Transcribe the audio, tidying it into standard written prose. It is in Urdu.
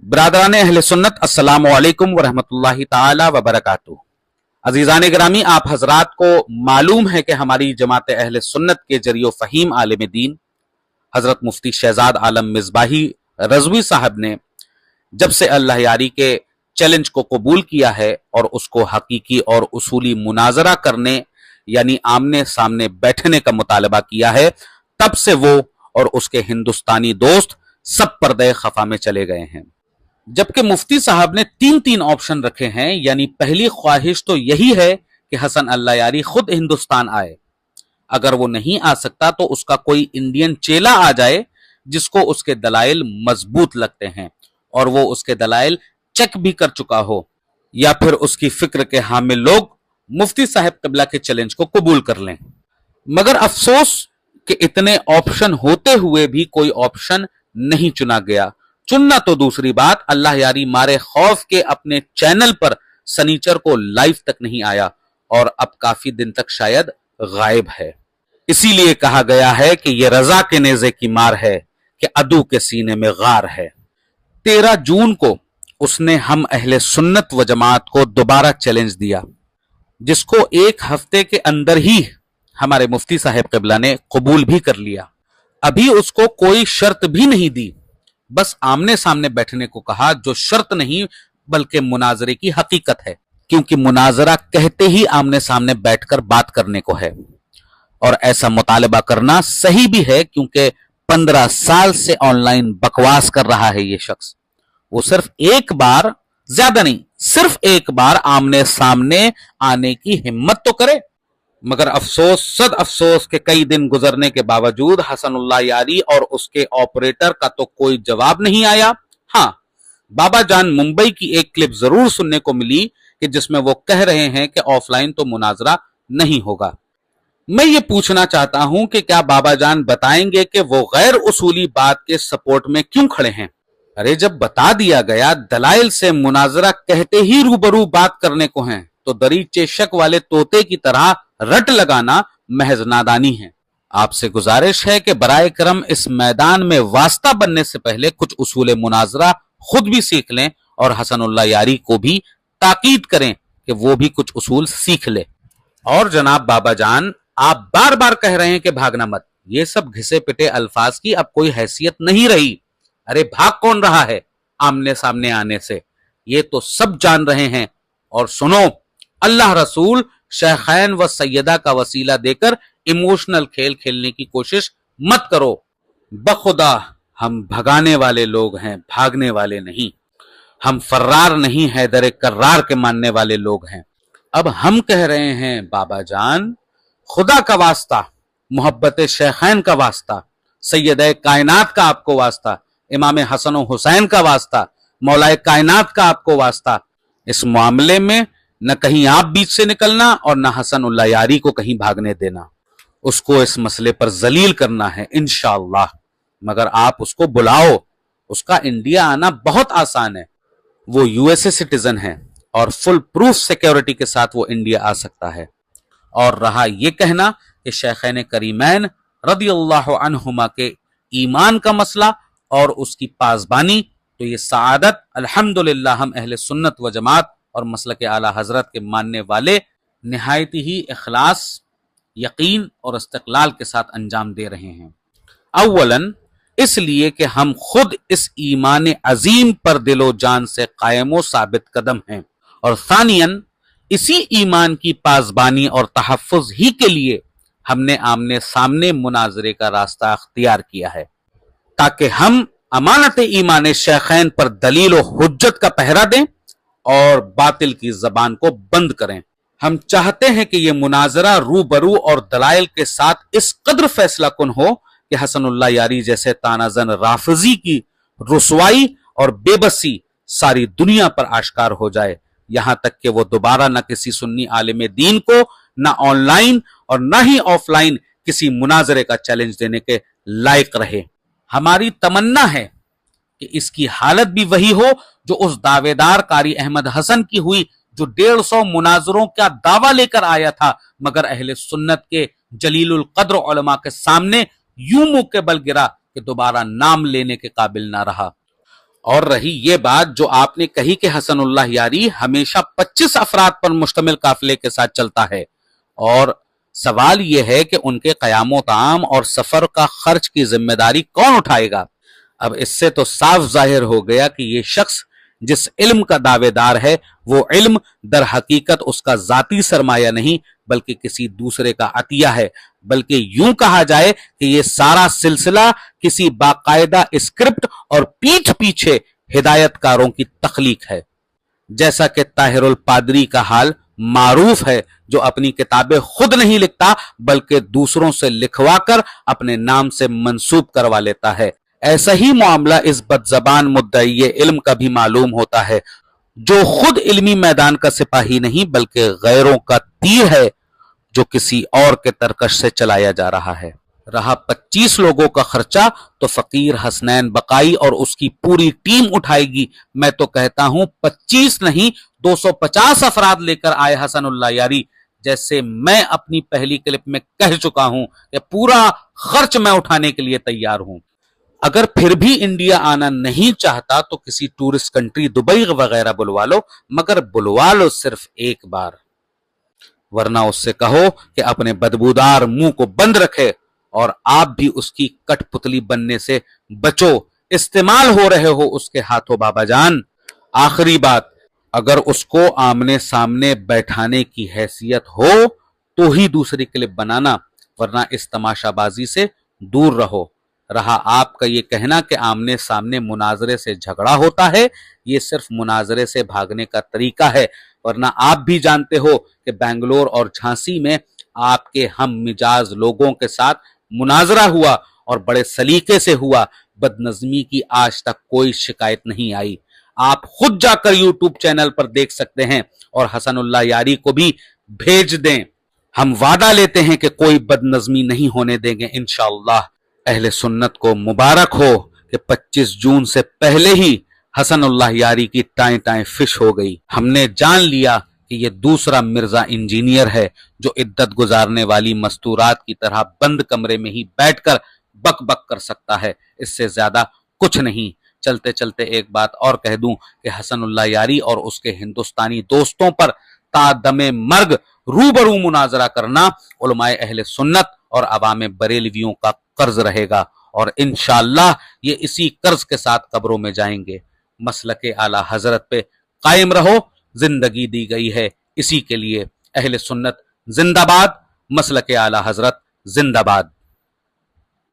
برادران اہل سنت السلام علیکم ورحمۃ تعالی وبرکاتہ۔ عزیزان گرامی، آپ حضرات کو معلوم ہے کہ ہماری جماعت اہل سنت کے جریع و فہیم عالم دین حضرت مفتی شہزاد عالم مصباحی رضوی صاحب نے جب سے اللہ یاری کے چیلنج کو قبول کیا ہے اور اس کو حقیقی اور اصولی مناظرہ کرنے یعنی آمنے سامنے بیٹھنے کا مطالبہ کیا ہے، تب سے وہ اور اس کے ہندوستانی دوست سب پردے خفا میں چلے گئے ہیں۔ جبکہ مفتی صاحب نے تین آپشن رکھے ہیں، یعنی پہلی خواہش تو یہی ہے کہ حسن اللہ یاری خود ہندوستان آئے، اگر وہ نہیں آ سکتا تو اس کا کوئی انڈین چیلا آ جائے جس کو اس کے دلائل مضبوط لگتے ہیں اور وہ اس کے دلائل چیک بھی کر چکا ہو، یا پھر اس کی فکر کے حامل لوگ مفتی صاحب قبلہ کے چیلنج کو قبول کر لیں۔ مگر افسوس کہ اتنے آپشن ہوتے ہوئے بھی کوئی آپشن نہیں چنا گیا۔ چننا تو دوسری بات، اللہ یاری مارے خوف کے اپنے چینل پر سنیچر کو لائیو تک نہیں آیا اور اب کافی دن تک شاید غائب ہے۔ اسی لیے کہا گیا ہے کہ یہ رضا کے نیزے کی مار ہے کہ عدو کے سینے میں غار ہے۔ 13 جون کو اس نے ہم اہل سنت و جماعت کو دوبارہ چیلنج دیا، جس کو ایک ہفتے کے اندر ہی ہمارے مفتی صاحب قبلہ نے قبول بھی کر لیا۔ ابھی اس کو کوئی شرط بھی نہیں دی، بس آمنے سامنے بیٹھنے کو کہا، جو شرط نہیں بلکہ مناظرے کی حقیقت ہے، کیونکہ مناظرہ کہتے ہی آمنے سامنے بیٹھ کر بات کرنے کو ہے، اور ایسا مطالبہ کرنا صحیح بھی ہے کیونکہ 15 سال سے آن لائن بکواس کر رہا ہے یہ شخص۔ وہ صرف ایک بار، زیادہ نہیں، صرف ایک بار آمنے سامنے آنے کی ہمت تو کرے۔ مگر افسوس، صد افسوس کہ کئی دن گزرنے کے باوجود حسن اللہ یاری اور اس کے آپریٹر کا تو کوئی جواب نہیں آیا۔ ہاں، بابا جان ممبئی کی ایک کلپ ضرور سننے کو ملی کہ جس میں وہ کہہ رہے ہیں کہ آف لائن تو مناظرہ نہیں ہوگا۔ میں یہ پوچھنا چاہتا ہوں کہ کیا بابا جان بتائیں گے کہ وہ غیر اصولی بات کے سپورٹ میں کیوں کھڑے ہیں؟ ارے جب بتا دیا گیا دلائل سے مناظرہ کہتے ہی روبرو بات کرنے کو ہیں، تو دریچے شک والے طوطے کی طرح رٹ لگانا محض نادانی ہے۔ آپ سے گزارش ہے کہ برائے کرم اس میدان میں واسطہ بننے سے پہلے کچھ اصول مناظرہ خود بھی سیکھ لیں اور حسن اللہ یاری کو بھی تاکید کریں کہ وہ بھی کچھ اصول سیکھ لے۔ اور جناب بابا جان، آپ بار بار کہہ رہے ہیں کہ بھاگنا مت، یہ سب گھسے پٹے الفاظ کی اب کوئی حیثیت نہیں رہی۔ ارے بھاگ کون رہا ہے آمنے سامنے آنے سے؟ یہ تو سب جان رہے ہیں۔ اور سنو، اللہ رسول شیخین و سیدہ کا وسیلہ دے کر ایموشنل کھیل کھیلنے کی کوشش مت کرو۔ بخدا ہم بھگانے والے لوگ ہیں، بھاگنے والے نہیں۔ ہم فرار نہیں، حیدر کرار کے ماننے والے لوگ ہیں۔ اب ہم کہہ رہے ہیں بابا جان، خدا کا واسطہ، محبت شیخین کا واسطہ، سیدہ کائنات کا آپ کو واسطہ، امام حسن و حسین کا واسطہ، مولا کائنات کا آپ کو واسطہ، اس معاملے میں نہ کہیں آپ بیچ سے نکلنا اور نہ حسن اللہ یاری کو کہیں بھاگنے دینا۔ اس کو اس مسئلے پر ذلیل کرنا ہے انشاءاللہ، مگر آپ اس کو بلاؤ۔ اس کا انڈیا آنا بہت آسان ہے، وہ یو ایس اے سٹیزن ہے اور فل پروف سیکیورٹی کے ساتھ وہ انڈیا آ سکتا ہے۔ اور رہا یہ کہنا کہ شیخین کریمین رضی اللہ عنہما کے ایمان کا مسئلہ اور اس کی پاسبانی، تو یہ سعادت الحمدللہ ہم اہل سنت و جماعت اور مسلک اعلی حضرت کے ماننے والے نہایت ہی اخلاص، یقین اور استقلال کے ساتھ انجام دے رہے ہیں۔ اولاً اس لیے کہ ہم خود اس ایمان عظیم پر دل و جان سے قائم و ثابت قدم ہیں، اور ثانیاً اسی ایمان کی پاسبانی اور تحفظ ہی کے لیے ہم نے آمنے سامنے مناظرے کا راستہ اختیار کیا ہے، تاکہ ہم امانت ایمان شیخین پر دلیل و حجت کا پہرا دیں اور باطل کی زبان کو بند کریں۔ ہم چاہتے ہیں کہ یہ مناظرہ روبرو اور دلائل کے ساتھ اس قدر فیصلہ کن ہو کہ حسن اللہ یاری جیسے تانازن رافضی کی رسوائی اور بے بسی ساری دنیا پر آشکار ہو جائے، یہاں تک کہ وہ دوبارہ نہ کسی سنی عالم دین کو نہ آن لائن اور نہ ہی آف لائن کسی مناظرے کا چیلنج دینے کے لائق رہے۔ ہماری تمنا ہے کہ اس کی حالت بھی وہی ہو جو اس دعوے دار قاری احمد حسن کی ہوئی، جو 150 مناظروں کا دعویٰ لے کر آیا تھا، مگر اہل سنت کے جلیل القدر علماء کے سامنے یوں منہ کے بل گرا کہ دوبارہ نام لینے کے قابل نہ رہا۔ اور رہی یہ بات جو آپ نے کہی کہ حسن اللہ یاری ہمیشہ 25 افراد پر مشتمل قافلے کے ساتھ چلتا ہے، اور سوال یہ ہے کہ ان کے قیام و طعام اور سفر کا خرچ کی ذمہ داری کون اٹھائے گا؟ اب اس سے تو صاف ظاہر ہو گیا کہ یہ شخص جس علم کا دعوے دار ہے وہ علم در حقیقت اس کا ذاتی سرمایہ نہیں بلکہ کسی دوسرے کا عطیہ ہے، بلکہ یوں کہا جائے کہ یہ سارا سلسلہ کسی باقاعدہ اسکرپٹ اور پیٹھ پیچھے ہدایت کاروں کی تخلیق ہے، جیسا کہ طاہر الپادری کا حال معروف ہے، جو اپنی کتابیں خود نہیں لکھتا بلکہ دوسروں سے لکھوا کر اپنے نام سے منسوب کروا لیتا ہے۔ ایسا ہی معاملہ اس بد زبان مدعی علم کا بھی معلوم ہوتا ہے، جو خود علمی میدان کا سپاہی نہیں بلکہ غیروں کا تیر ہے جو کسی اور کے ترکش سے چلایا جا رہا ہے۔ رہا 25 لوگوں کا خرچہ تو فقیر حسنین بقائی اور اس کی پوری ٹیم اٹھائے گی۔ میں تو کہتا ہوں 25 نہیں 250 افراد لے کر آئے حسن اللہ یاری، جیسے میں اپنی پہلی کلپ میں کہہ چکا ہوں کہ پورا خرچ میں اٹھانے کے لیے تیار ہوں۔ اگر پھر بھی انڈیا آنا نہیں چاہتا تو کسی ٹورسٹ کنٹری دبئی وغیرہ بلوا لو، مگر بلوا لو صرف ایک بار، ورنہ اس سے کہو کہ اپنے بدبودار منہ کو بند رکھے اور آپ بھی اس کی کٹ پتلی بننے سے بچو، استعمال ہو رہے ہو اس کے ہاتھوں بابا جان۔ آخری بات، اگر اس کو آمنے سامنے بیٹھانے کی حیثیت ہو تو ہی دوسری کلپ بنانا، ورنہ اس تماشا بازی سے دور رہو۔ رہا آپ کا یہ کہنا کہ آمنے سامنے مناظرے سے جھگڑا ہوتا ہے، یہ صرف مناظرے سے بھاگنے کا طریقہ ہے، ورنہ آپ بھی جانتے ہو کہ بنگلور اور جھانسی میں آپ کے ہم مجاز لوگوں کے ساتھ مناظرہ ہوا اور بڑے سلیقے سے ہوا، بد نظمی کی آج تک کوئی شکایت نہیں آئی۔ آپ خود جا کر یوٹیوب چینل پر دیکھ سکتے ہیں اور حسن اللہ یاری کو بھی بھیج دیں۔ ہم وعدہ لیتے ہیں کہ کوئی بد نظمی نہیں ہونے دیں گے انشاءاللہ۔ اہل سنت کو مبارک ہو کہ 25 جون سے پہلے ہی حسن اللہ یاری کی ٹائیں ٹائیں فش ہو گئی۔ ہم نے جان لیا کہ یہ دوسرا مرزا انجینئر ہے جو عدت گزارنے والی مستورات کی طرح بند کمرے میں ہی بیٹھ کر بک بک کر سکتا ہے، اس سے زیادہ کچھ نہیں۔ چلتے چلتے ایک بات اور کہہ دوں کہ حسن اللہ یاری اور اس کے ہندوستانی دوستوں پر تا دم مرگ روبرو مناظرہ کرنا علماء اہل سنت اور عوام بریلویوں کا قرض رہے گا، اور انشاءاللہ یہ اسی قرض کے ساتھ قبروں میں جائیں گے۔ مسلک اعلی حضرت پہ قائم رہو، زندگی دی گئی ہے اسی کے لیے۔ اہل سنت زندہ باد، مسلک اعلی حضرت زندہ باد۔